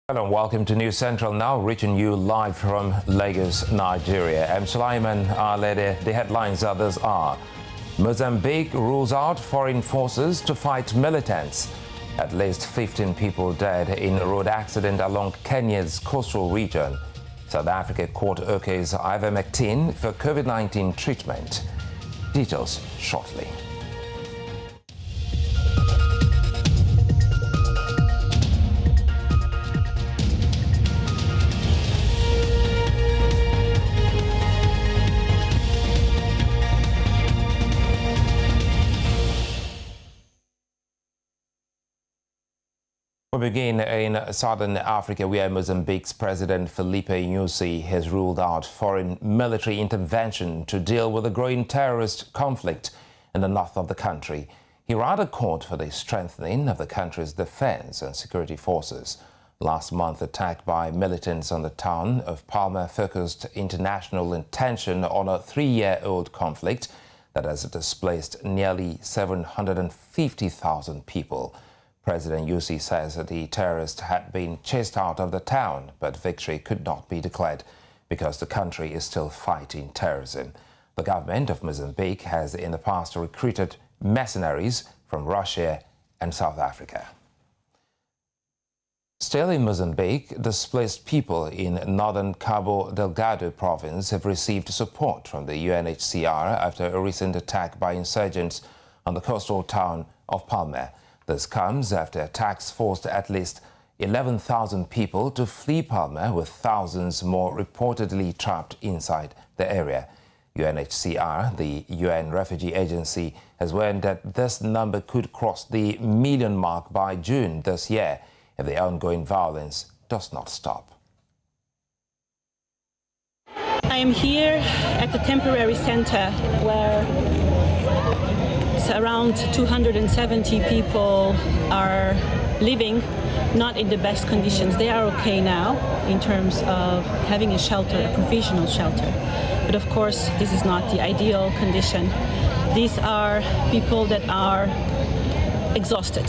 Hello and welcome to News Central now, reaching you live from Lagos, Nigeria. I'm Sulaiman Alede. The headlines others are: Mozambique rules out foreign forces to fight militants. At least 15 people dead in road accident along Kenya's coastal region. South Africa court okays Ivermectin for COVID-19 treatment. Details shortly. We begin in southern Africa, where Mozambique's President Filipe Nyusi has ruled out foreign military intervention to deal with the growing terrorist conflict in the north of the country. He rather called for the strengthening of the country's defense and security forces. Last month, attack by militants on the town of Palma focused international attention on a 3-year-old conflict that has displaced nearly 750,000 people. President Nyusi says that the terrorists had been chased out of the town, but victory could not be declared because the country is still fighting terrorism. The government of Mozambique has in the past recruited mercenaries from Russia and South Africa. Still in Mozambique, displaced people in northern Cabo Delgado province have received support from the UNHCR after a recent attack by insurgents on the coastal town of Palma. This comes after attacks forced at least 11,000 people to flee Palma, with thousands more reportedly trapped inside the area. UNHCR, the UN refugee agency, has warned that this number could cross the million mark by June this year if the ongoing violence does not stop. I am here at the temporary center where around 270 people are living, not in the best conditions. They are okay now in terms of having a shelter, a provisional shelter. But of course, this is not the ideal condition. These are people that are exhausted.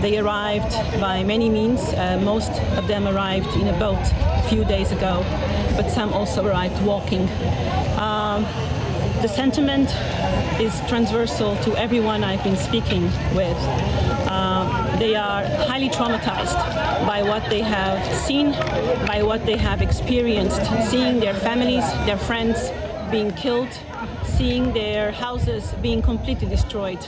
They arrived by many means. Most of them arrived in a boat a few days ago, but some also arrived walking. The sentiment is transversal to everyone I've been speaking with. They are highly traumatized by what they have seen, by what they have experienced, seeing their families, their friends being killed, seeing their houses being completely destroyed.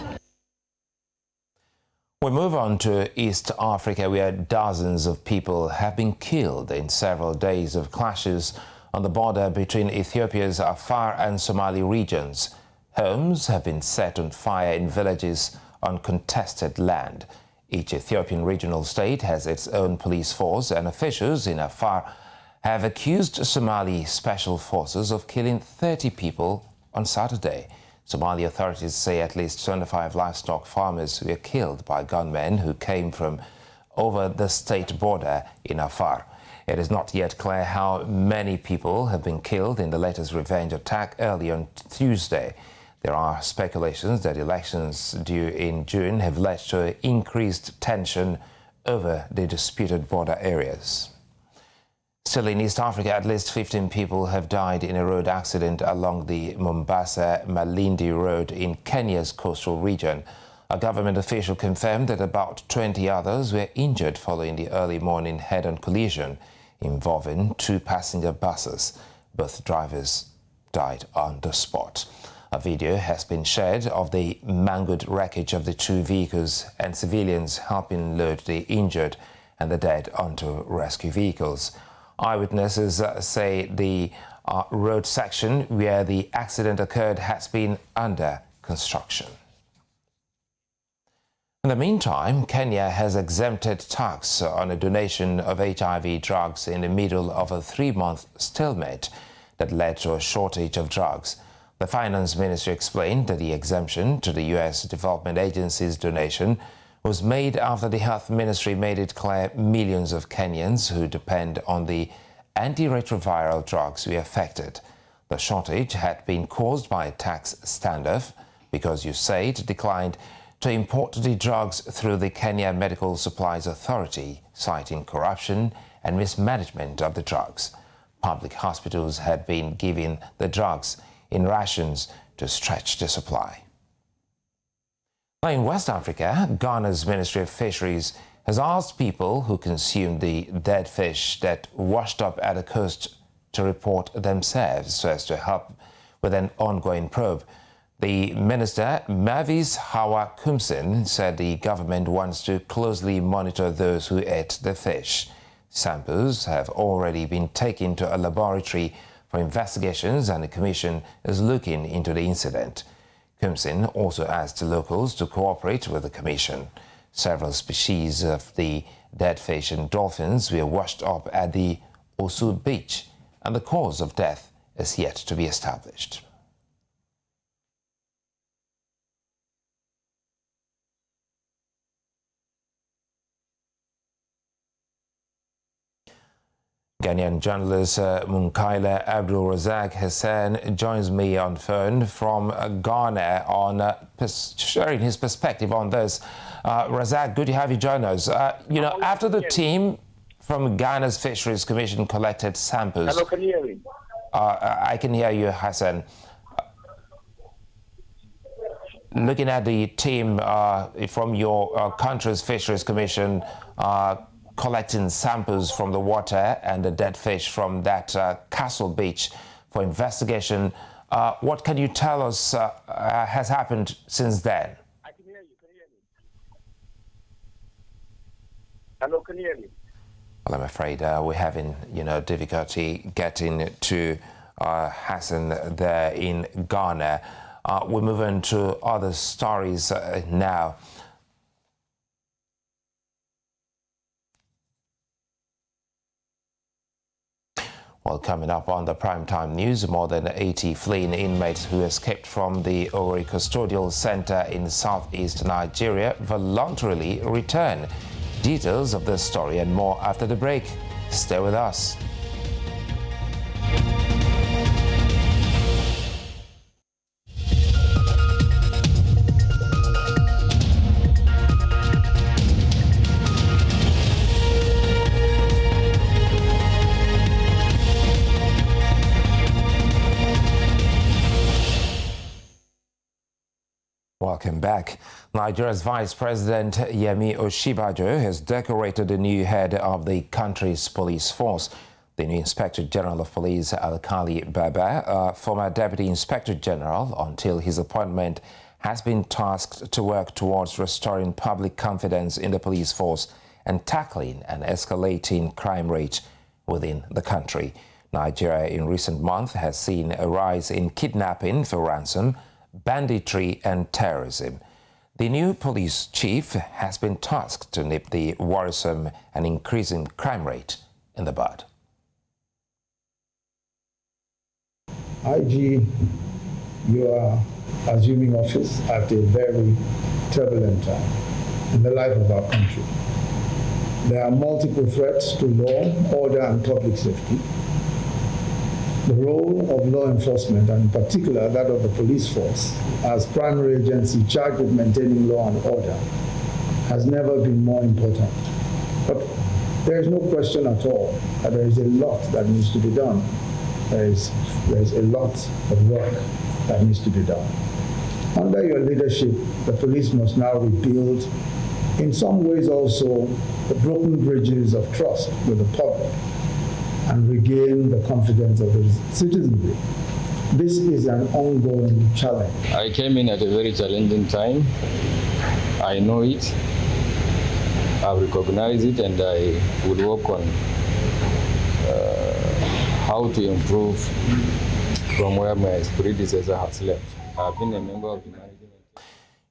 We move on to East Africa, where dozens of people have been killed in several days of clashes on the border between Ethiopia's Afar and Somali regions. Homes have been set on fire in villages on contested land. Each Ethiopian regional state has its own police force, and officials in Afar have accused Somali special forces of killing 30 people on Saturday. Somali authorities say at least 25 livestock farmers were killed by gunmen who came from over the state border in Afar. It is not yet clear how many people have been killed in the latest revenge attack early on Tuesday. There are speculations that elections due in June have led to increased tension over the disputed border areas. Still in East Africa, at least 15 people have died in a road accident along the Mombasa-Malindi Road in Kenya's coastal region. A government official confirmed that about 20 others were injured following the early morning head-on collision involving 2 passenger buses. Both drivers died on the spot. A video has been shared of the mangled wreckage of the 2 vehicles and civilians helping load the injured and the dead onto rescue vehicles. Eyewitnesses say the road section where the accident occurred has been under construction. In the meantime, Kenya has exempted tax on a donation of HIV drugs in the middle of a 3-month stalemate that led to a shortage of drugs. The Finance Ministry explained that the exemption to the U.S. Development Agency's donation was made after the Health Ministry made it clear millions of Kenyans who depend on the antiretroviral drugs were affected. The shortage had been caused by a tax standoff because USAID declined to import the drugs through the Kenya Medical Supplies Authority, citing corruption and mismanagement of the drugs. Public hospitals had been giving the drugs in rations to stretch the supply. Now in West Africa, Ghana's Ministry of Fisheries has asked people who consumed the dead fish that washed up at the coast to report themselves so as to help with an ongoing probe. The minister, Mavis Hawa Kumsin, said the government wants to closely monitor those who ate the fish. Samples have already been taken to a laboratory for investigations and the commission is looking into the incident. Kumsin also asked the locals to cooperate with the commission. Several species of the dead fish and dolphins were washed up at the Osu beach, and the cause of death is yet to be established. Ghanaian journalist Munkaila Abdul Razak Hassan joins me on phone from Ghana on sharing his perspective on this. Razak, good to have you join us. After the team from Ghana's Fisheries Commission collected samples... Hello, can you hear me? I can hear you, Hassan. Looking at the team from your country's Fisheries Commission collecting samples from the water and the dead fish from that Castle Beach for investigation. What can you tell us has happened since then? I can hear you. Can you hear me? Hello, can you hear me? Well, I'm afraid we're having, difficulty getting to Hassan there in Ghana. We're moving to other stories now. Well, coming up on the primetime news, more than 80 fleeing inmates who escaped from the Owerri Custodial Center in southeast Nigeria voluntarily return. Details of this story and more after the break. Stay with us. Welcome back. Nigeria's Vice President Yemi Osinbajo has decorated the new head of the country's police force. The new Inspector General of Police, Alkali Baba, former Deputy Inspector General until his appointment, has been tasked to work towards restoring public confidence in the police force and tackling an escalating crime rate within the country. Nigeria in recent months has seen a rise in kidnapping for ransom, banditry and terrorism. The new police chief has been tasked to nip the worrisome and increasing crime rate in the bud. IG, you are assuming office at a very turbulent time in the life of our country. There are multiple threats to law, order and public safety. The role of law enforcement, and in particular that of the police force, as primary agency charged with maintaining law and order, has never been more important. But there is no question at all that there is a lot that needs to be done. There is a lot of work that needs to be done. Under your leadership, the police must now rebuild, in some ways also, the broken bridges of trust with the public, and regain the confidence of the citizenry. This is an ongoing challenge. I came in at a very challenging time. I know it, I recognize it, and I will work on how to improve from where my predecessor has left. I've been a member of the management.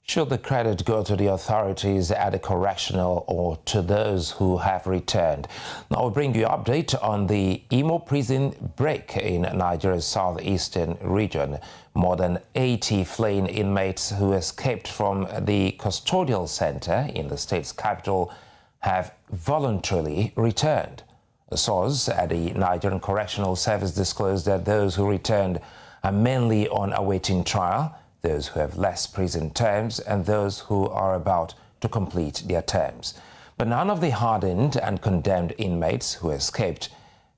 Should the credit go to the authorities at the correctional or to those who have returned? Now we'll bring you an update on the Imo Prison break in Nigeria's southeastern region. More than 80 fleeing inmates who escaped from the custodial center in the state's capital have voluntarily returned. A source at the Nigerian Correctional Service disclosed that those who returned are mainly on awaiting trial, those who have less prison terms, and those who are about to complete their terms. but none of the hardened and condemned inmates who escaped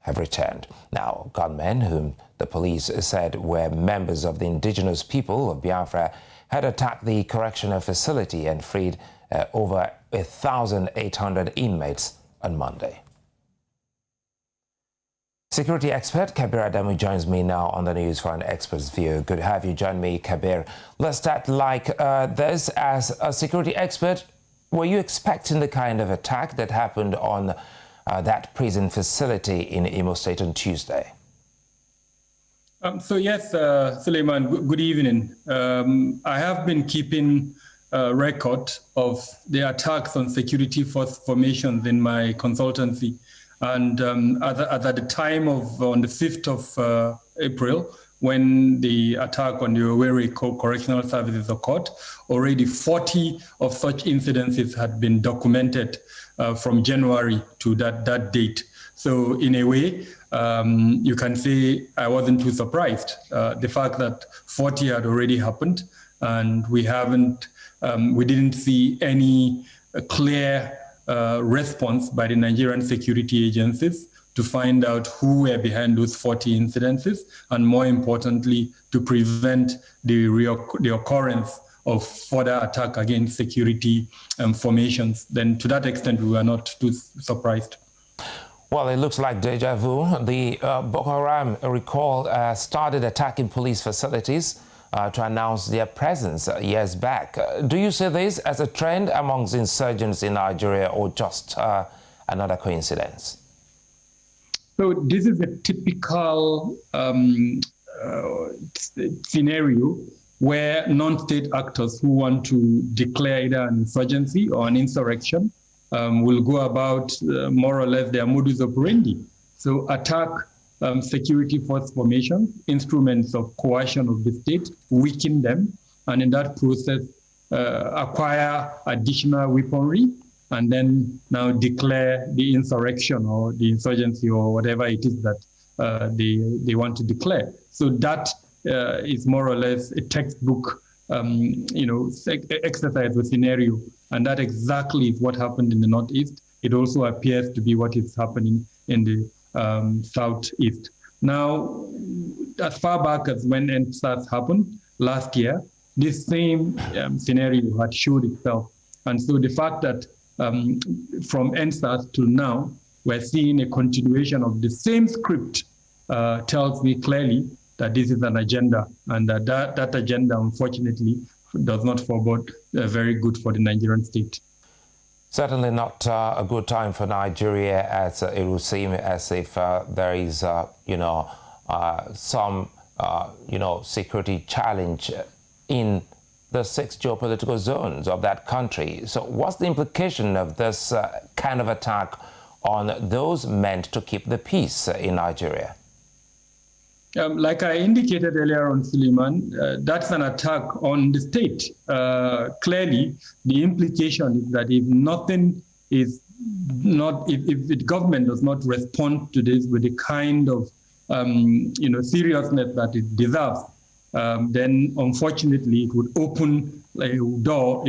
have returned. Now, gunmen, whom the police said were members of the indigenous people of Biafra, had attacked the correctional facility and freed over 1,800 inmates on Monday. Security expert Kabir Adamu joins me now on the news for an expert's view. Good to have you join me, Kabir. Let's start like this. As a security expert, were you expecting the kind of attack that happened on that prison facility in Imo State on Tuesday? So yes, Suleiman, good evening. I have been keeping record of the attacks on security force formations in my consultancy. And at the time of, on the 5th of April, when the attack on the Owerri Correctional Services occurred, already 40 of such incidences had been documented from January to that date. So in a way, you can say I wasn't too surprised. The fact that 40 had already happened and we didn't see any clear response by the Nigerian security agencies to find out who were behind those 40 incidences, and more importantly, to prevent the occurrence of further attack against security formations. Then to that extent, we were not too surprised. Well, it looks like deja vu. The Boko Haram, recall, started attacking police facilities to announce their presence years back. Do you see this as a trend amongst insurgents in Nigeria or just another coincidence? So this is a typical scenario where non-state actors who want to declare either an insurgency or an insurrection will go about more or less their modus operandi. So attack security force formation, instruments of coercion of the state, weaken them, and in that process acquire additional weaponry, and then now declare the insurrection or the insurgency or whatever it is that they want to declare. So that is more or less a textbook exercise or scenario, and that exactly is what happened in the Northeast. It also appears to be what is happening in the Southeast. Now, as far back as when EndSARS happened last year, this same scenario had showed itself. And so the fact that from EndSARS to now, we're seeing a continuation of the same script tells me clearly that this is an agenda, and that agenda, unfortunately, does not forebode very good for the Nigerian state. Certainly not a good time for Nigeria, as it would seem as if there is, some, security challenge in the 6 geopolitical zones of that country. So what's the implication of this kind of attack on those meant to keep the peace in Nigeria? Like I indicated earlier on, Suleiman, that's an attack on the state. Clearly, the implication is that if the government does not respond to this with the kind of seriousness that it deserves, then unfortunately it would open a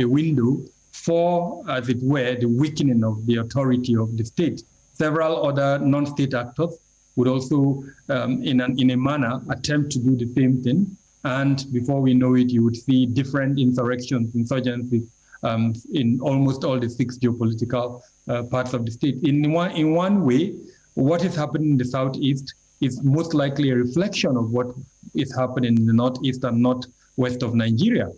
window for, as it were, the weakening of the authority of the state. Several other non-state actors would also, in a manner, attempt to do the same thing. And before we know it, you would see different insurrections, insurgencies in almost all the 6 geopolitical parts of the state. In one way, what is happening in the Southeast is most likely a reflection of what is happening in the Northeast and Northwest of Nigeria.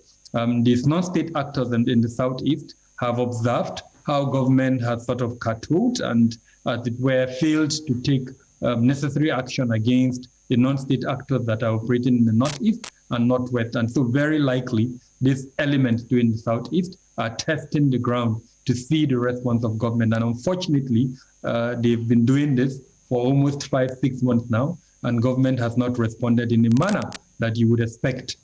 These non-state actors in the Southeast have observed how government has sort of curtailed and, as it were, failed to take necessary action against the non-state actors that are operating in the Northeast and Northwest. And so very likely, these elements doing the Southeast are testing the ground to see the response of government. And unfortunately, they've been doing this for almost 5-6 months now, and government has not responded in the manner that you would expect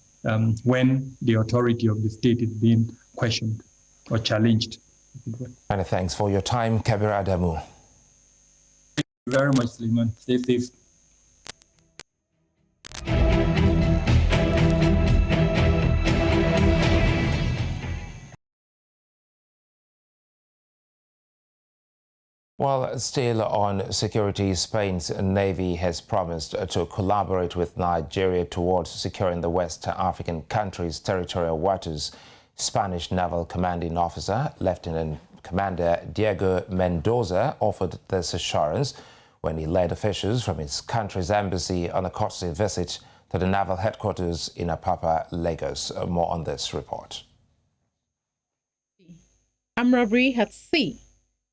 when the authority of the state is being questioned or challenged. Many thanks for your time, Kabir Adamu. Thank you very much, Suleiman. Stay safe. Well, still on security, Spain's Navy has promised to collaborate with Nigeria towards securing the West African country's territorial waters. Spanish Naval Commanding Officer, Lieutenant Commander Diego Mendoza, offered this assurance when he led officials from his country's embassy on a courtesy visit to the naval headquarters in Apapa, Lagos. More on this report. Armed robbery at sea,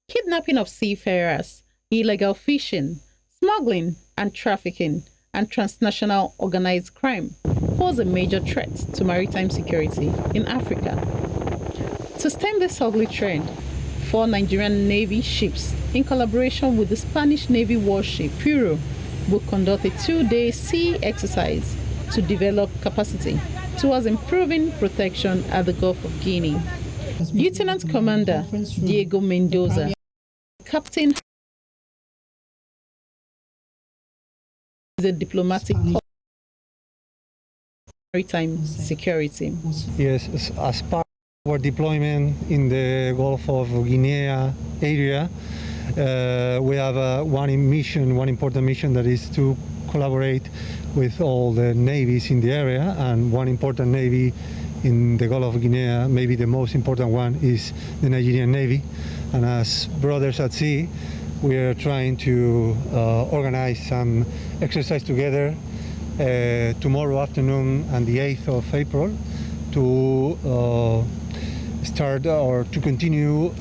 kidnapping of seafarers, illegal fishing, smuggling and trafficking, and transnational organized crime pose a major threat to maritime security in Africa. To stem this ugly trend, 4 Nigerian Navy ships, in collaboration with the Spanish Navy warship Puro, will conduct a 2-day sea exercise to develop capacity towards improving protection at the Gulf of Guinea. Lieutenant Commander Diego Mendoza, Captain, is a diplomatic maritime security. Yes, as part of our deployment in the Gulf of Guinea area, we have one important mission that is to collaborate with all the navies in the area, and one important navy in the Gulf of Guinea, maybe the most important one, is the Nigerian Navy. And as brothers at sea, we are trying to organize some exercise together tomorrow afternoon and the 8th of April to start or to continue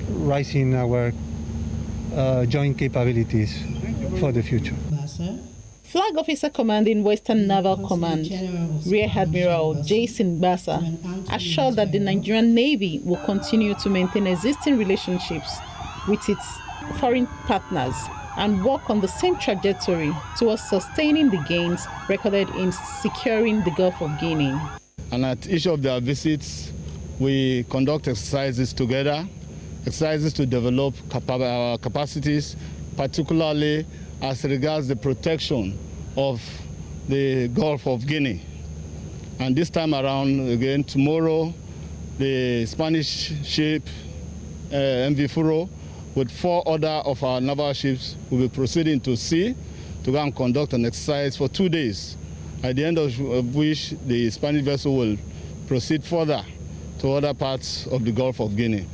raising our joint capabilities for the future. Flag Officer Commanding Western Naval Command, Rear Admiral Jason Bassa, assured that the Nigerian Navy will continue to maintain existing relationships with its foreign partners and work on the same trajectory towards sustaining the gains recorded in securing the Gulf of Guinea. And at each of their visits, we conduct exercises together, exercises to develop our capacities, particularly as regards the protection of the Gulf of Guinea. And this time around, again, tomorrow, the Spanish ship MV Furo with 4 other of our naval ships will be proceeding to sea to go and conduct an exercise for 2 days, at the end of which the Spanish vessel will proceed further to other parts of the Gulf of Guinea.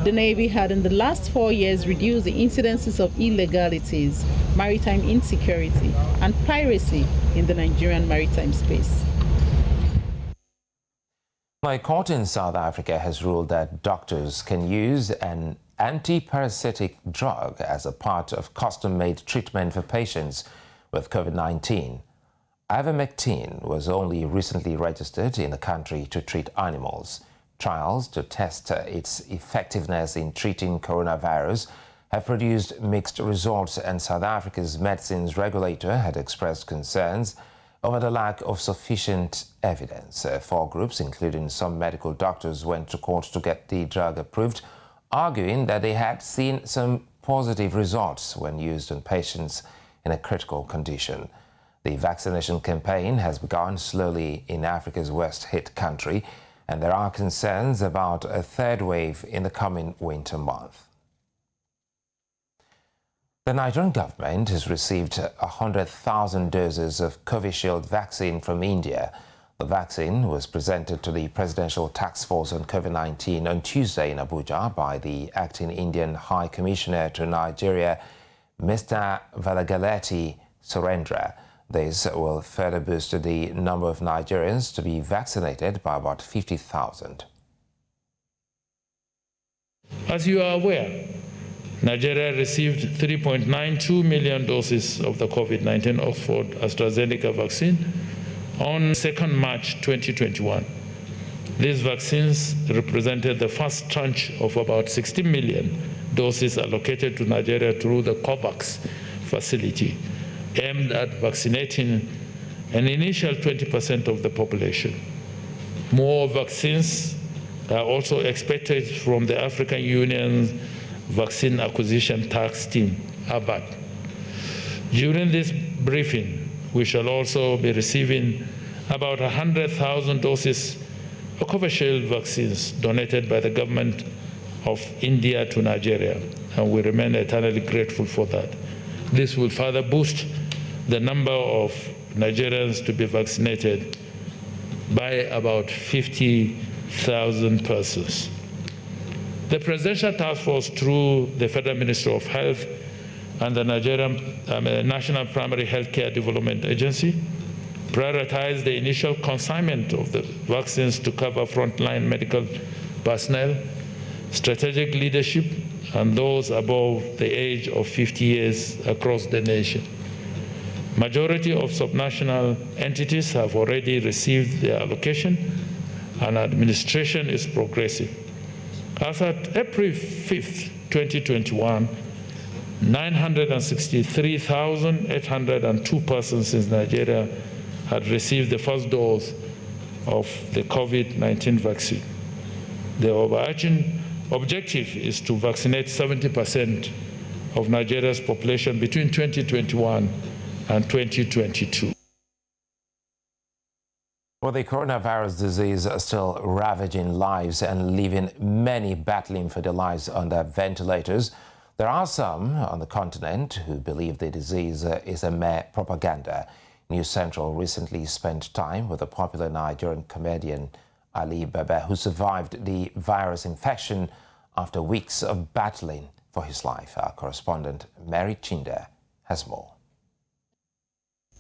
The Navy had in the last 4 years reduced the incidences of illegalities, maritime insecurity, and piracy in the Nigerian maritime space. A court in South Africa has ruled that doctors can use an anti-parasitic drug as a part of custom-made treatment for patients with COVID-19. Ivermectin was only recently registered in the country to treat animals. Trials to test its effectiveness in treating coronavirus have produced mixed results, and South Africa's medicines regulator had expressed concerns over the lack of sufficient evidence. 4 groups, including some medical doctors, went to court to get the drug approved, arguing that they had seen some positive results when used on patients in a critical condition. The vaccination campaign has begun slowly in Africa's worst-hit country, and there are concerns about a 3rd wave in the coming winter month. The Nigerian government has received 100,000 doses of Covishield vaccine from India. The vaccine was presented to the Presidential Task Force on COVID-19 on Tuesday in Abuja by the acting Indian High Commissioner to Nigeria, Mr. Valagaleti Surendra. This will further boost the number of Nigerians to be vaccinated by about 50,000. As you are aware, Nigeria received 3.92 million doses of the COVID-19 Oxford AstraZeneca vaccine on 2nd March 2021. These vaccines represented the first tranche of about 60 million doses allocated to Nigeria through the COVAX facility, aimed at vaccinating an initial 20% of the population. More vaccines are also expected from the African Union's Vaccine Acquisition Task Team, AVAT. During this briefing, we shall also be receiving about 100,000 doses of Covishield vaccines donated by the government of India to Nigeria, and we remain eternally grateful for that. This will further boost the number of Nigerians to be vaccinated by about 50,000 persons. The Presidential Task Force, through the Federal Ministry of Health and the Nigerian National Primary Healthcare Development Agency, prioritized the initial consignment of the vaccines to cover frontline medical personnel, strategic leadership, and those above the age of 50 years across the nation. Majority of subnational entities have already received their allocation, and administration is progressive. As at April 5th, 2021, 963,802 persons in Nigeria had received the first dose of the COVID-19 vaccine. The overarching objective is to vaccinate 70% of Nigeria's population between 2021 and 2022. Well, the coronavirus disease is still ravaging lives and leaving many battling for their lives under ventilators. There are some on the continent who believe the disease is a mere propaganda. News Central recently spent time with the popular Nigerian comedian Ali Baba, who survived the virus infection after weeks of battling for his life. Our correspondent Mary Chinda has more.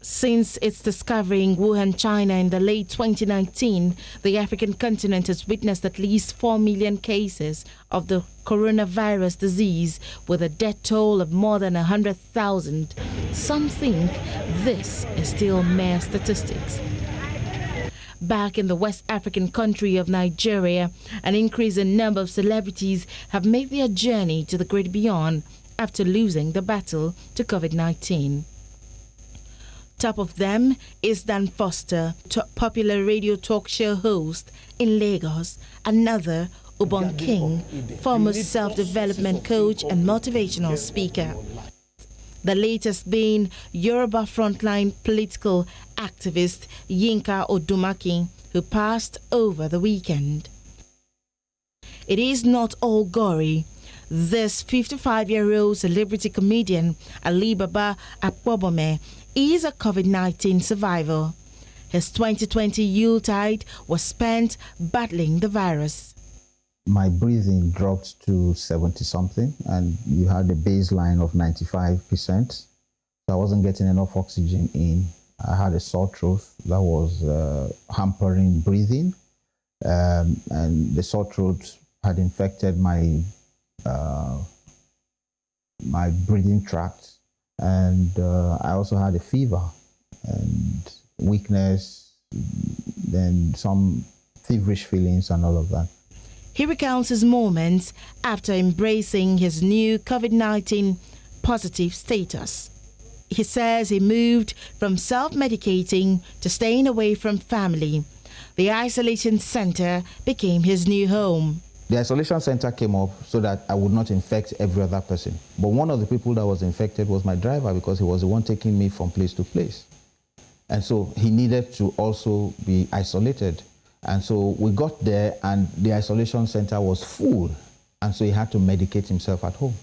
Since its discovery in Wuhan, China in the late 2019, the African continent has witnessed at least 4 million cases of the coronavirus disease, with a death toll of more than 100,000. Some think this is still mere statistics. Back in the West African country of Nigeria, an increase in number of celebrities have made their journey to the great beyond after losing the battle to COVID-19. Top of them is Dan Foster, popular radio talk show host in Lagos, another Ubon King, former self-development coach and motivational speaker. The latest being Yoruba frontline political activist Yinka Odumaki, who passed over the weekend. It is not all gory. This 55-year-old celebrity comedian Ali Baba Akpobome is a COVID-19 survivor. His 2020 Yuletide was spent battling the virus. My breathing dropped to 70-something, and you had a baseline of 95%. So I wasn't getting enough oxygen in. I had a sore throat that was hampering breathing, and the sore throat had infected my my breathing tract, and I also had a fever and weakness, then some feverish feelings and all of that. He recounts his moments after embracing his new COVID-19 positive status. He says he moved from self-medicating to staying away from family. The isolation center became his new home. The isolation center came up so that I would not infect every other person. But one of the people that was infected was my driver, because he was the one taking me from place to place. And so he needed to also be isolated. And so we got there and the isolation center was full. And so he had to medicate himself at home.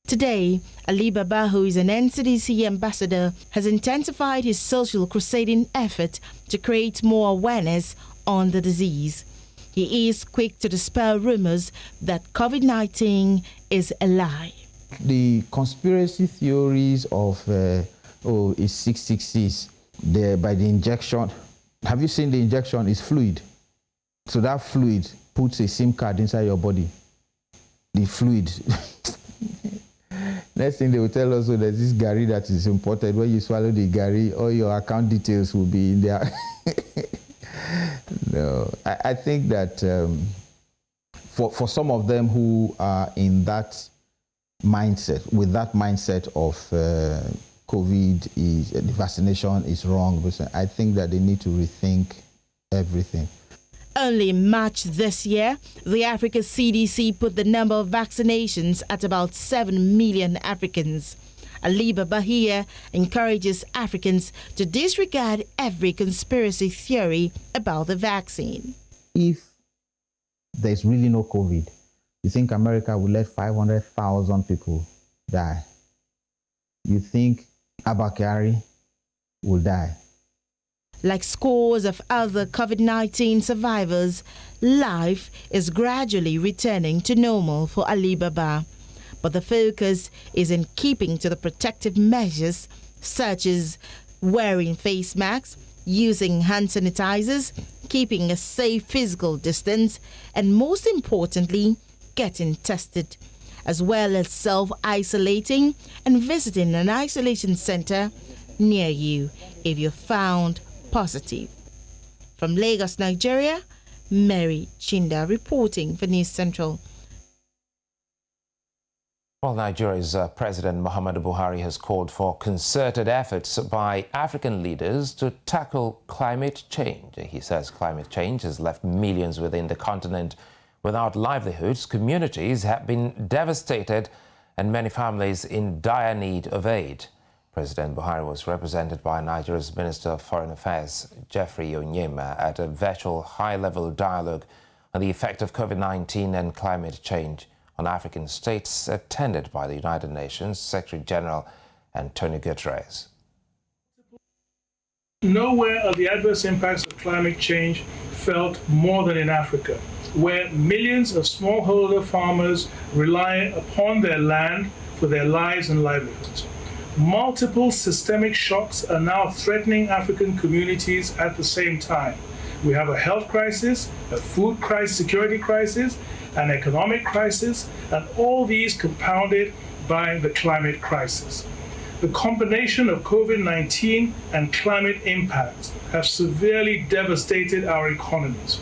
Today, Ali Baba, who is an NCDC ambassador, has intensified his social crusading effort to create more awareness on the disease. He is quick to dispel rumors that COVID-19 is a lie. The conspiracy theories of, it's 666, by the injection. Have you seen the injection? It's fluid. So that fluid puts a SIM card inside your body. The fluid. Next thing they will tell us, there's this Gary that is imported. When you swallow the Gary, all your account details will be in there. No, I think that for some of them who are in that mindset, with that mindset of COVID, the vaccination is wrong, I think that they need to rethink everything. Only in March this year, the Africa CDC put the number of vaccinations at about 7 million Africans. Ali Baba here encourages Africans to disregard every conspiracy theory about the vaccine. If there's really no COVID, You think America will let 500,000 people die? You think Abakari will die? Like scores of other COVID-19 survivors, life is gradually returning to normal for Ali Baba. But the focus is in keeping to the protective measures such as wearing face masks, using hand sanitizers, keeping a safe physical distance, and most importantly, getting tested, as well as self-isolating and visiting an isolation center near you if you're found positive. From Lagos, Nigeria, Mary Chinda reporting for News Central. Well, Nigeria's President Muhammadu Buhari has called for concerted efforts by African leaders to tackle climate change. He says climate change has left millions within the continent without livelihoods. Communities have been devastated and many families in dire need of aid. President Buhari was represented by Nigeria's Minister of Foreign Affairs, Jeffrey Onyema, at a virtual high-level dialogue on the effect of COVID-19 and climate change on African states, attended by the United Nations Secretary General Antonio Guterres. Nowhere are the adverse impacts of climate change felt more than in Africa, where millions of smallholder farmers rely upon their land for their lives and livelihoods. Multiple systemic shocks are now threatening African communities at the same time. We have a health crisis, a food crisis, security crisis, an economic crisis, and all these compounded by the climate crisis. The combination of COVID-19 and climate impacts have severely devastated our economies.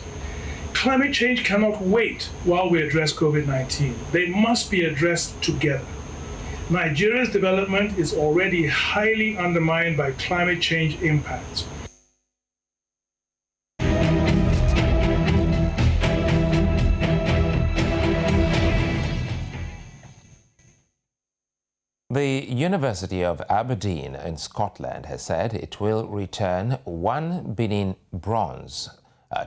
Climate change cannot wait while we address COVID-19. They must be addressed together. Nigeria's development is already highly undermined by climate change impacts. The University of Aberdeen in Scotland has said it will return 1 Benin Bronze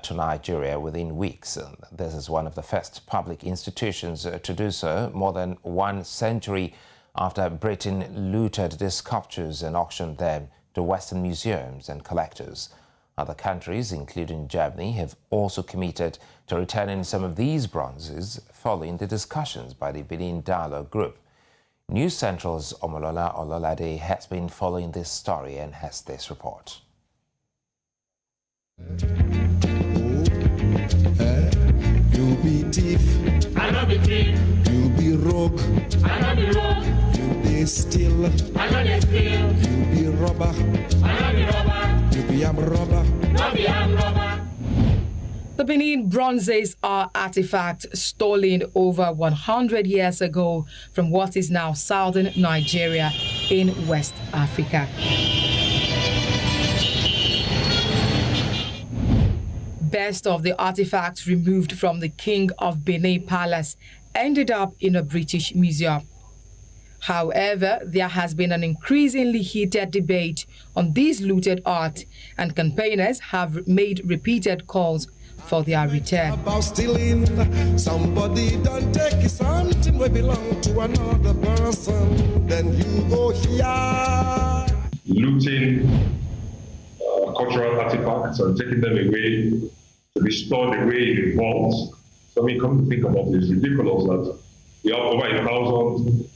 to Nigeria within weeks. This is one of the first public institutions to do so more than 1 century after Britain looted the sculptures and auctioned them to Western museums and collectors. Other countries, including Germany, have also committed to returning some of these bronzes following the discussions by the Benin Dialogue Group. News Central's Omolola Ololade has been following this story and has this report. You be thief, I not be thief. You be rogue, I not be rogue. You be steal, I not be steal. You be robber, I not be robber. You be arm robber, not be arm robber. The Benin Bronzes are artifacts stolen over 100 years ago from what is now southern Nigeria in West Africa. Best of the artifacts removed from the King of Benin Palace ended up in a British museum. However, there has been an increasingly heated debate on these looted art, and campaigners have made repeated calls for their return. About stealing, somebody don't take something we belong to another person, then you go here. Looting cultural artifacts and taking them away to be stored away in vaults. So come to think about it, it's ridiculous that you have over 1,000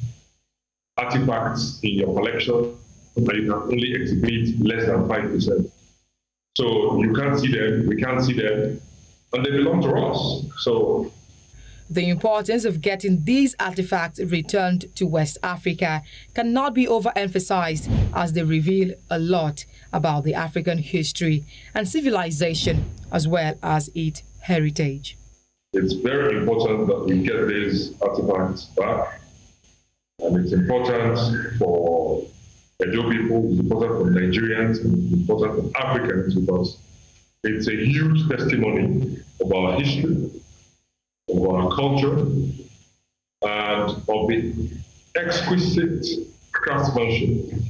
artifacts in your collection, but you can only exhibit less than 5%. So you can't see them, we can't see them, and they belong to us. So the importance of getting these artifacts returned to West Africa cannot be overemphasized, as they reveal a lot about the African history and civilization, as well as its heritage. It's very important that we get these artifacts back, and it's important for Edo people, it's important for Nigerians, and it's important for Africans, because it's a huge testimony of our history, of our culture, and of the exquisite craftsmanship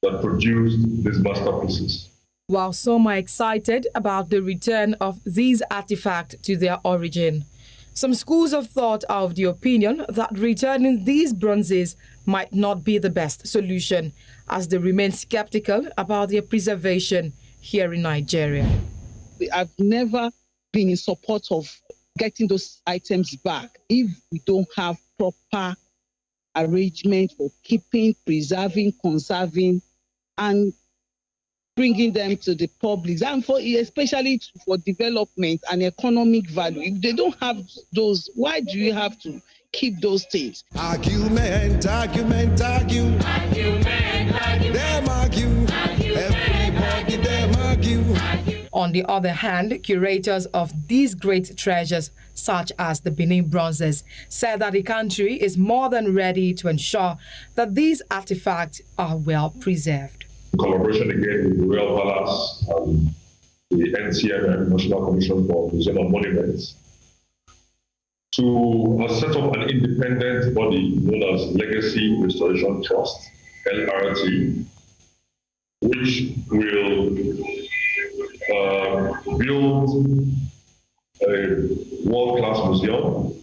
that produced these masterpieces. While some are excited about the return of these artifacts to their origin, Some schools of thought are of the opinion that returning these bronzes might not be the best solution, as they remain skeptical about their preservation here in Nigeria. I've never been in support of getting those items back if we don't have proper arrangement for keeping, preserving, conserving, and bringing them to the public, and especially for development and economic value. If they don't have those, why do you have to keep those things? Argument, argument, argue. Argument, argument. Them argue. Everybody them argue. On the other hand, curators of these great treasures, such as the Benin Bronzes, said that the country is more than ready to ensure that these artifacts are well preserved. In collaboration again with the Royal Palace and the NCM, National Commission for Museum and Monuments, to set up an independent body known as Legacy Restoration Trust, LRT, which will build a world-class museum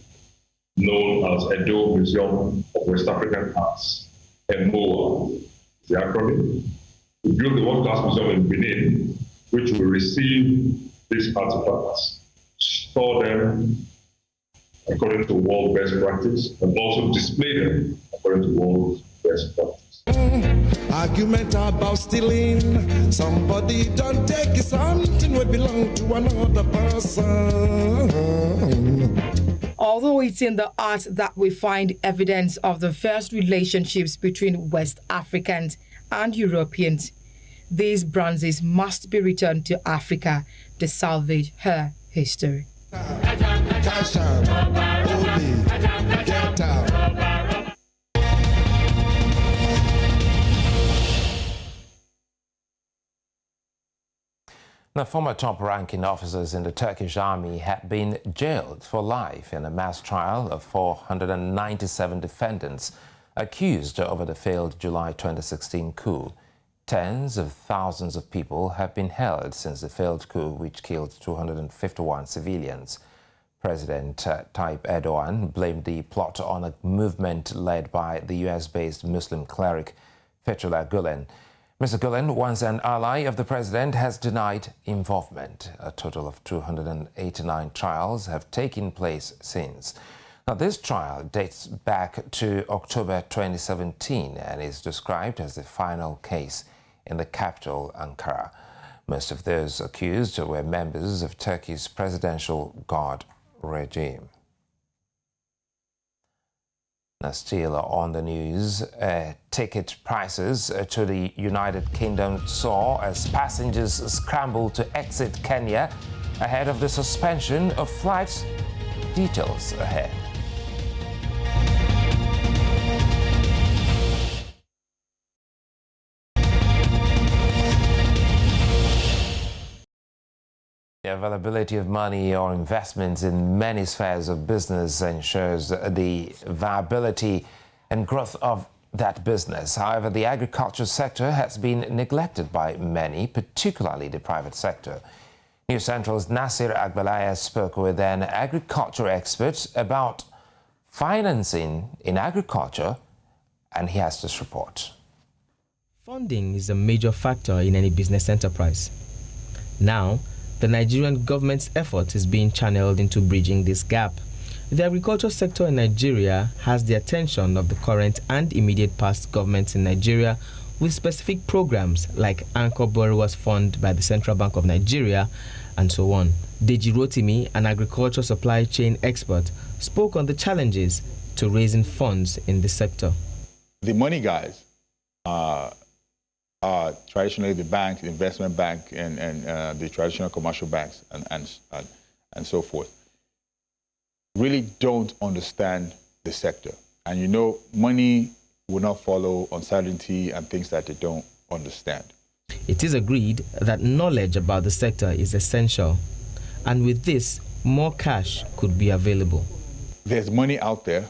known as Edo Museum of West African Arts, EMOA, the acronym. We build the world-class museum in Benin, which will receive these artifacts, store them according to world best practice, and also display them according to world best practice. Argument about stealing. Somebody don't take something that belong to another person. Although it's in the art that we find evidence of the first relationships between West Africans and Europeans, these bronzes must be returned to Africa to salvage her history. The former top-ranking officers in the Turkish army had been jailed for life in a mass trial of 497 defendants accused over the failed July 2016 coup. Tens of thousands of people have been held since the failed coup, which killed 251 civilians. President Tayyip Erdogan blamed the plot on a movement led by the US-based Muslim cleric Fethullah Gulen. Mr. Gulen, once an ally of the president, has denied involvement. A total of 289 trials have taken place since. Now, this trial dates back to October 2017 and is described as the final case in the capital, Ankara. Most of those accused were members of Turkey's presidential guard regime. Now, still on the news, ticket prices to the United Kingdom soar as passengers scramble to exit Kenya ahead of the suspension of flights. Details ahead. The availability of money or investments in many spheres of business ensures the viability and growth of that business. However, the agriculture sector has been neglected by many, particularly the private sector. News Central's Nasir Agbalaya spoke with an agriculture expert about financing in agriculture, and he has this report. Funding is a major factor in any business enterprise. Now, the Nigerian government's effort is being channeled into bridging this gap. The agriculture sector in Nigeria has the attention of the current and immediate past governments in Nigeria, with specific programs like Anchor Borrowers Fund by the Central Bank of Nigeria and so on. Deji Rotimi, an agriculture supply chain expert, spoke on the challenges to raising funds in the sector. The money guys are traditionally the bank, the investment bank, and the traditional commercial banks and so forth, really don't understand the sector. And you know, money will not follow uncertainty and things that they don't understand. It is agreed that knowledge about the sector is essential, and with this, more cash could be available. There's money out there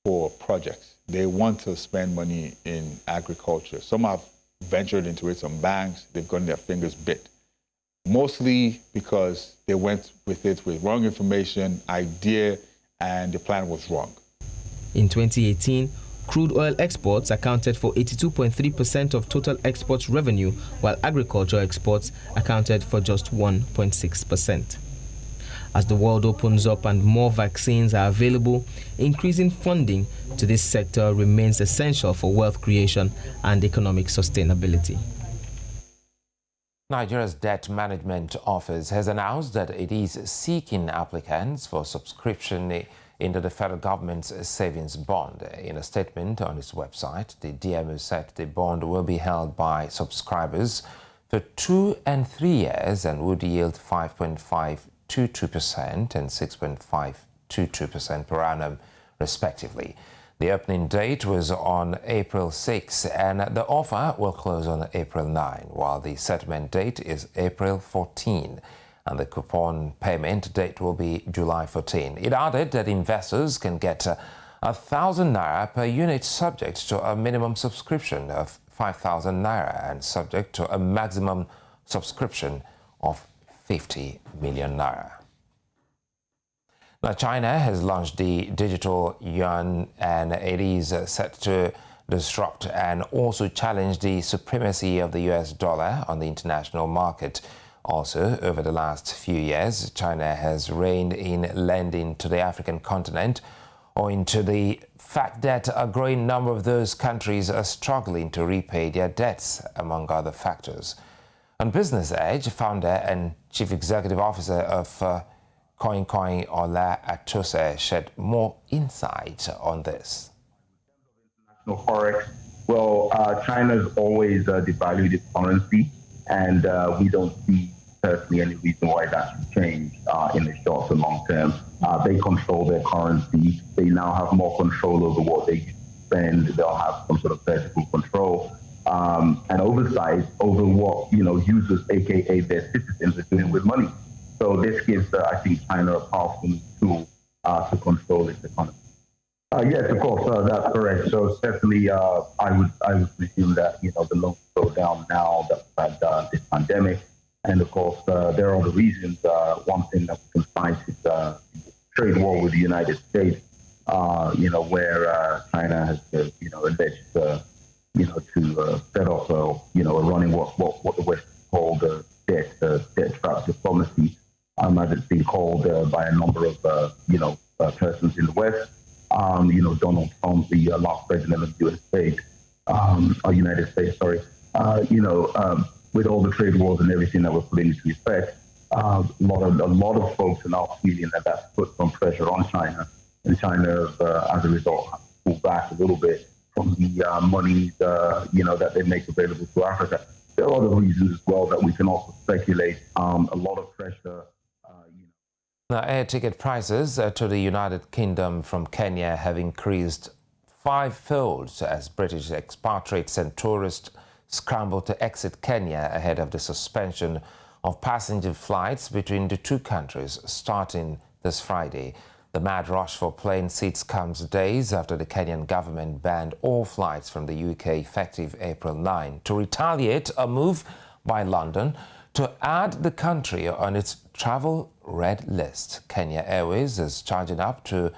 for projects. They want to spend money in agriculture. Some have ventured into it, some banks, they've gotten their fingers bit. Mostly because they went with it with wrong information, idea, and the plan was wrong. In 2018, crude oil exports accounted for 82.3% of total exports revenue, while agriculture exports accounted for just 1.6%. As the world opens up and more vaccines are available, increasing funding to this sector remains essential for wealth creation and economic sustainability. Nigeria's Debt Management Office has announced that it is seeking applicants for subscription into the federal government's savings bond. In a statement on its website, the DMO said the bond will be held by subscribers for 2 and 3 years and would yield 5.522% and 6.522% per annum, respectively. The opening date was on April 6 and the offer will close on April 9, while the settlement date is April 14 and the coupon payment date will be July 14. It added that investors can get 1,000 naira per unit subject to a minimum subscription of 5,000 naira and subject to a maximum subscription of 50 million naira. Now, China has launched the digital Yuan, and it is set to disrupt and also challenge the supremacy of the US dollar on the international market. Also, over the last few years, China has reined in lending to the African continent, owing to the fact that a growing number of those countries are struggling to repay their debts, among other factors. On Business Edge, founder and chief executive officer of Coin Ola Atose shed more insight on this. Forex. Well, China's always devalued its currency, and we don't see personally any reason why that should change in the short to long term. They control their currency. They now have more control over what they spend. They'll have some sort of vertical control and oversight over what users, aka their citizens, are doing with money. So this gives, I think, China a powerful tool to control its economy. Yes, of course, that's correct. So certainly, I would presume that the loans go down now that we've had this pandemic, and of course, there are other reasons. One thing that we can find is trade war with the United States. Where China has, alleged, to set off, running what the West called debt trap diplomacy. As it's been called by a number of, persons in the West. Donald Trump, the last president of the United States, with all the trade wars and everything that we're putting into effect, a lot of folks are now feeling that that's put some pressure on China, and China, as a result, has to pull back a little bit from the money, that they make available to Africa. There are other reasons as well that we can also speculate. A lot of pressure. Now, air ticket prices to the United Kingdom from Kenya have increased 5-fold as British expatriates and tourists scramble to exit Kenya ahead of the suspension of passenger flights between the two countries starting this Friday. The mad rush for plane seats comes days after the Kenyan government banned all flights from the UK effective April 9 to retaliate a move by London to add the country on its travel red list. Kenya Airways is charging up to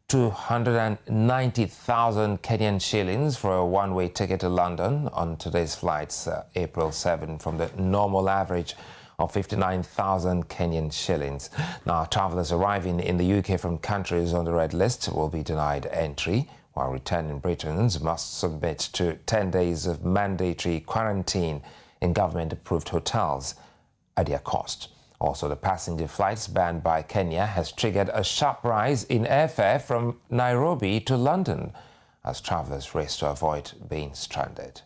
290,000 Kenyan shillings for a one-way ticket to London on today's flights, April 7, from the normal average of 59,000 Kenyan shillings. Now, travelers arriving in the UK from countries on the red list will be denied entry, while returning Britons must submit to 10 days of mandatory quarantine in government-approved hotels at their cost. Also, the passenger flights banned by Kenya has triggered a sharp rise in airfare from Nairobi to London as travelers race to avoid being stranded.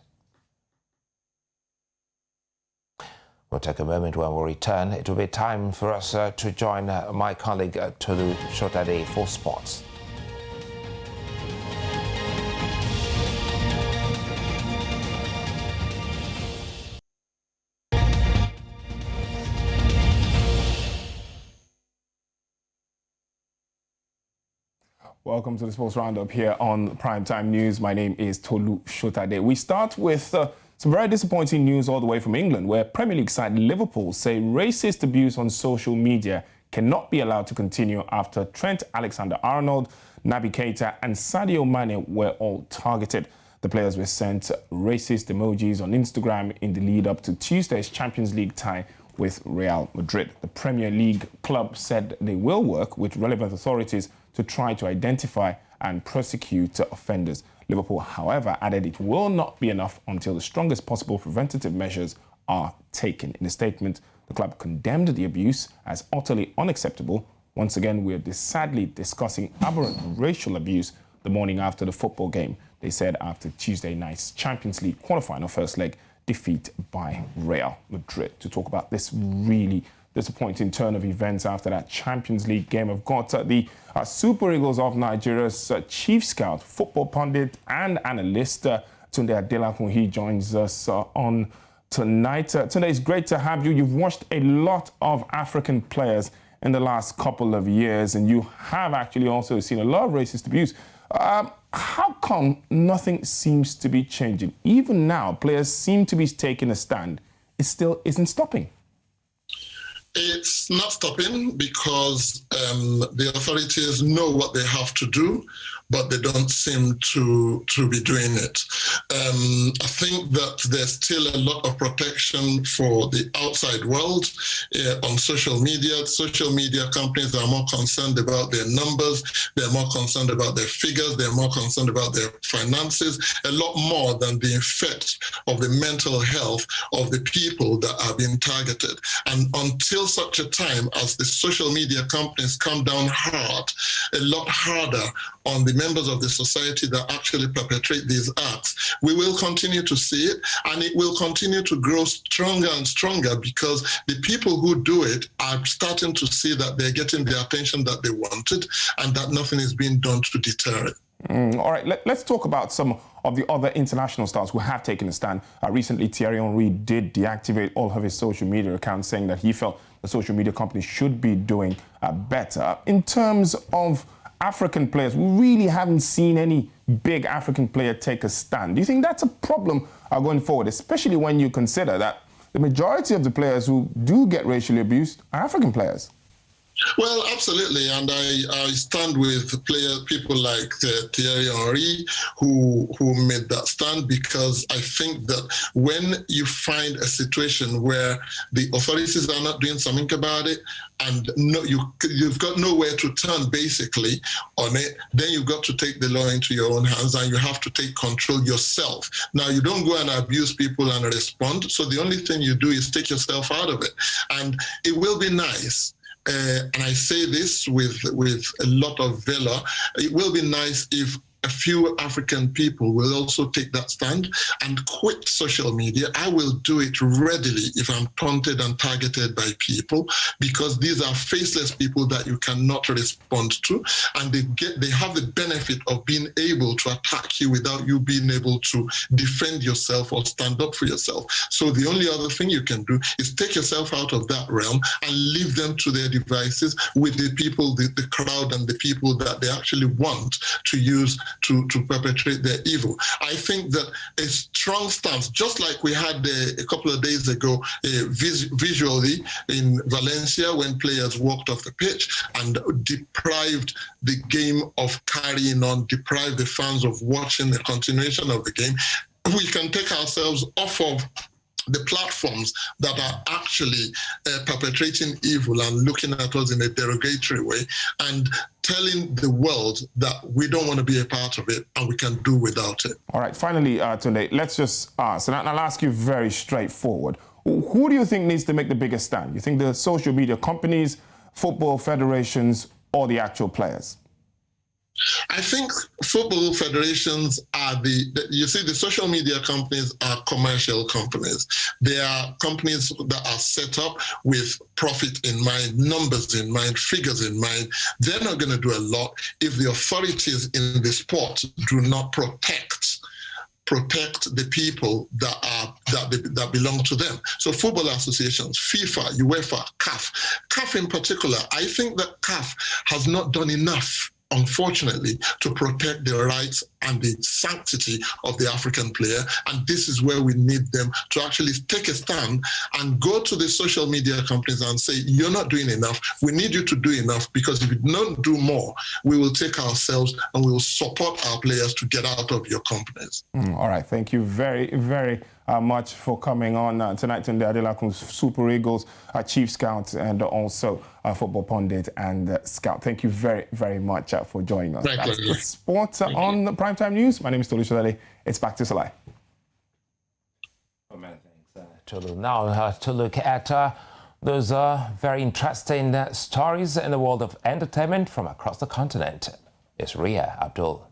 We'll take a moment. When we return, it will be time for us to join my colleague Tolu Shotade for sports. Welcome to the Sports Roundup here on Primetime News. My name is Tolu Shotade. We start with some very disappointing news all the way from England, where Premier League side Liverpool say racist abuse on social media cannot be allowed to continue after Trent Alexander-Arnold, Naby Keita and Sadio Mane were all targeted. The players were sent racist emojis on Instagram in the lead up to Tuesday's Champions League tie with Real Madrid. The Premier League club said they will work with relevant authorities to try to identify and prosecute offenders. Liverpool, however, added it will not be enough until the strongest possible preventative measures are taken. In a statement, the club condemned the abuse as utterly unacceptable. Once again, we are sadly discussing aberrant racial abuse the morning after the football game, they said after Tuesday night's Champions League quarterfinal first leg defeat by Real Madrid. To talk about this really disappointing turn of events after that Champions League game, I've got the Super Eagles of Nigeria's chief scout, football pundit and analyst, Tunde Adelakun. He joins us on tonight. Tunde, it's great to have you. You've watched a lot of African players in the last couple of years, and you have actually also seen a lot of racist abuse. How come nothing seems to be changing? Even now, players seem to be taking a stand. It still isn't stopping. It's not stopping because the authorities know what they have to do, but they don't seem to be doing it. I think that there's still a lot of protection for the outside world on social media. Social media companies are more concerned about their numbers, they're more concerned about their figures, they're more concerned about their finances, a lot more than the effect of the mental health of the people that are being targeted. And until such a time as the social media companies come down hard, a lot harder on the members of the society that actually perpetrate these acts, we will continue to see it, and it will continue to grow stronger and stronger because the people who do it are starting to see that they're getting the attention that they wanted and that nothing is being done to deter it. All right, let's talk about some of the other international stars who have taken a stand. Recently, Thierry did deactivate all of his social media accounts, saying that he felt the social media companies should be doing better. In terms of African players, we really haven't seen any big African player take a stand. Do you think that's a problem going forward, especially when you consider that the majority of the players who do get racially abused are African players? Well, absolutely, and I stand with people like Thierry Henry who made that stand, because I think that when you find a situation where the authorities are not doing something about it, and you've got nowhere to turn basically on it, then you've got to take the law into your own hands and you have to take control yourself. Now, you don't go and abuse people and respond, so the only thing you do is take yourself out of it, and it will be nice. And I say this with a lot of valor, it will be nice if a few African people will also take that stand and quit social media. I will do it readily if I'm taunted and targeted by people, because these are faceless people that you cannot respond to, and they have the benefit of being able to attack you without you being able to defend yourself or stand up for yourself. So the only other thing you can do is take yourself out of that realm and leave them to their devices with the people, the crowd and the people that they actually want to use to perpetrate their evil. I think that a strong stance, just like we had a couple of days ago visually in Valencia when players walked off the pitch and deprived the game of carrying on, deprived the fans of watching the continuation of the game, we can take ourselves off of the platforms that are actually perpetrating evil and looking at us in a derogatory way and telling the world that we don't want to be a part of it and we can do without it. All right, finally, Tunde, let's just ask, and I'll ask you very straightforward. Who do you think needs to make the biggest stand? You think the social media companies, football federations, or the actual players? I think football federations are you see, the social media companies are commercial companies. They are companies that are set up with profit in mind, numbers in mind, figures in mind. They're not going to do a lot if the authorities in the sport do not protect the people that belong to them. So football associations, FIFA, UEFA, CAF in particular, I think that CAF has not done enough, unfortunately, to protect the rights and the sanctity of the African player. And this is where we need them to actually take a stand and go to the social media companies and say, you're not doing enough. We need you to do enough, because if you don't do more, we will take ourselves and we will support our players to get out of your companies. All right. Thank you very, very much for coming on tonight. Tunde Adelakun, Super Eagles, Chief Scout, and also football pundit and scout. Thank you very, very much for joining us. That's the sport on the Primetime News. My name is Tolu Shalale. It's back to Salai. Many thanks, Tolu. Now to look at those very interesting stories in the world of entertainment from across the continent. It's Ria Abdul.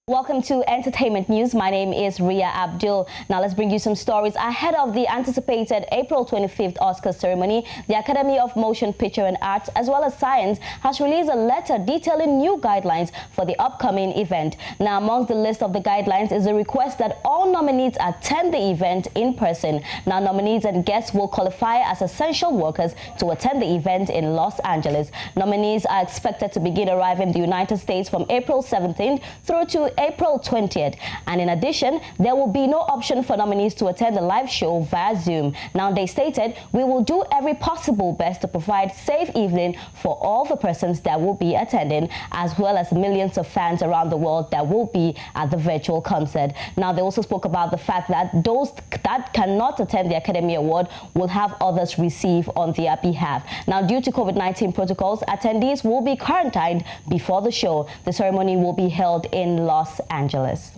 Welcome to Entertainment News. My name is Ria Abdul. Now let's bring you some stories. Ahead of the anticipated April 25th Oscar ceremony, the Academy of Motion Picture and Arts, as well as Science, has released a letter detailing new guidelines for the upcoming event. Now, among the list of the guidelines is a request that all nominees attend the event in person. Now, nominees and guests will qualify as essential workers to attend the event in Los Angeles. Nominees are expected to begin arriving in the United States from April 17th through to April 20th. And in addition, there will be no option for nominees to attend the live show via Zoom. Now, they stated, we will do every possible best to provide safe evening for all the persons that will be attending, as well as millions of fans around the world that will be at the virtual concert. Now, they also spoke about the fact that those that cannot attend the Academy Award will have others receive on their behalf. Now, due to COVID-19 protocols, attendees will be quarantined before the show. The ceremony will be held in Los Angeles.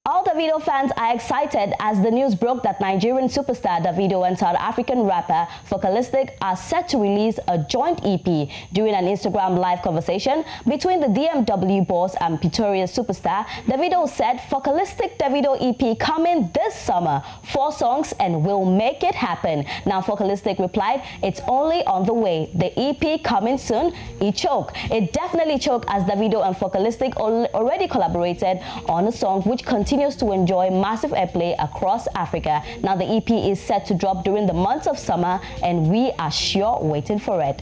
All Davido fans are excited as the news broke that Nigerian superstar Davido and South African rapper Focalistic are set to release a joint EP. During an Instagram live conversation between the DMW boss and Pretoria superstar, Davido said, Focalistic Davido EP coming this summer, 4 songs and we'll make it happen. Now Focalistic replied, it's only on the way. The EP coming soon. He choked. It definitely choked as Davido and Focalistic already collaborated on a song which continues to enjoy massive airplay across Africa. Now the EP is set to drop during the months of summer and we are sure waiting for it.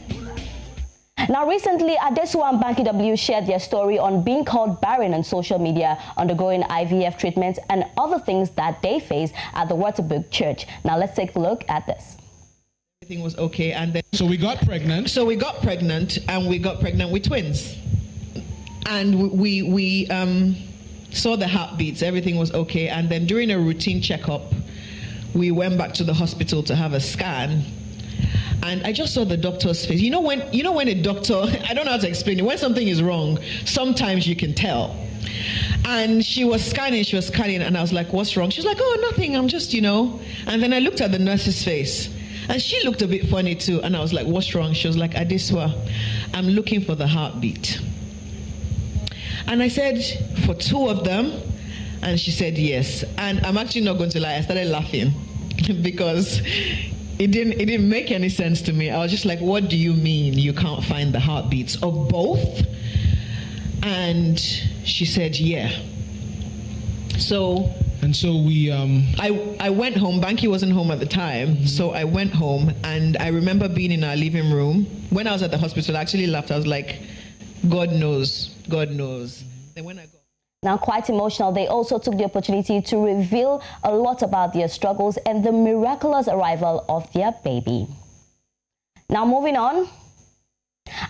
Now recently, Adesuwa and Banky W shared their story on being called barren on social media, undergoing IVF treatments and other things that they face at the Waterberg Church. Now let's take a look at this. Everything was okay, and then so we got pregnant and we got pregnant with twins, and we saw the heartbeats, everything was okay, and then during a routine checkup we went back to the hospital to have a scan, and I just saw the doctor's face. You know when a doctor, I don't know how to explain it, when something is wrong, sometimes you can tell. And she was scanning, and I was like, what's wrong? She's like, oh, nothing, I'm just, And then I looked at the nurse's face, and she looked a bit funny too, and I was like, what's wrong? She was like, Adeswa, I'm looking for the heartbeat. And I said, for 2 of them? And she said, yes. And I'm actually not going to lie, I started laughing because it didn't make any sense to me. I was just like, what do you mean you can't find the heartbeats of both? And she said, yeah. So we I went home. Banky wasn't home at the time, so I went home, and I remember being in our living room. When I was at the hospital, I actually laughed. I was like, God knows. Then when I got Now, quite emotional, they also took the opportunity to reveal a lot about their struggles and the miraculous arrival of their baby. Now, moving on.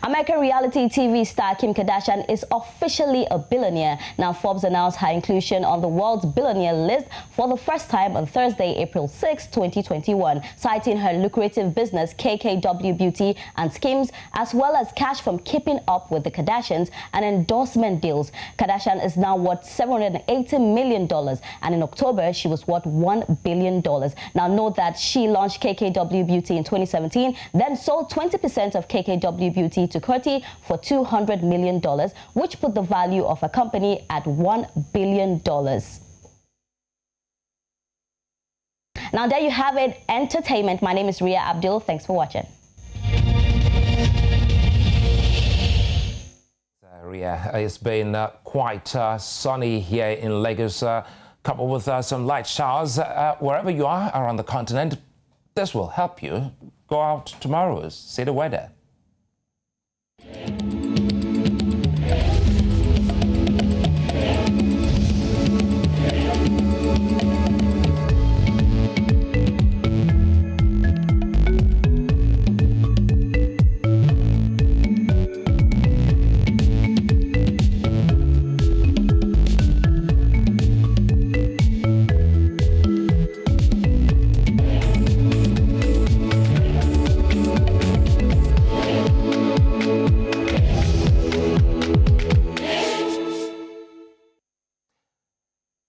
American reality TV star Kim Kardashian is officially a billionaire. Now, Forbes announced her inclusion on the world's billionaire list for the first time on Thursday, April 6, 2021, citing her lucrative business KKW Beauty and Skims, as well as cash from keeping up with the Kardashians and endorsement deals. Kardashian is now worth $780 million, and in October, she was worth $1 billion. Now, note that she launched KKW Beauty in 2017, then sold 20% of KKW Beauty to Coty for $200 million, which put the value of a company at $1 billion. Now, there you have it, entertainment. My name is Ria Abdul. Thanks for watching. Ria, it's been quite sunny here in Lagos, coupled with some light showers. Wherever you are around the continent, this will help you go out tomorrow, see the weather.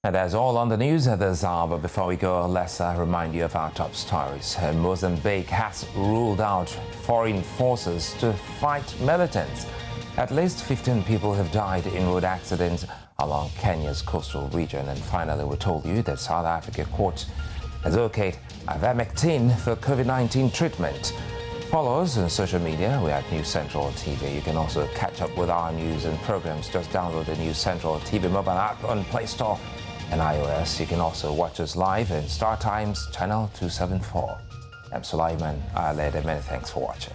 And that's all on the news at this hour. But before we go, let's remind you of our top stories. Mozambique has ruled out foreign forces to fight militants. At least 15 people have died in road accidents along Kenya's coastal region. And finally, we told you that South Africa court has okayed Ivermectin for COVID-19 treatment. Follow us on social media. We're at News Central TV. You can also catch up with our news and programs. Just download the News Central TV mobile app on Play Store and iOS. You can also watch us live in Star Times Channel 274. I'm Sulaiman. Many thanks for watching.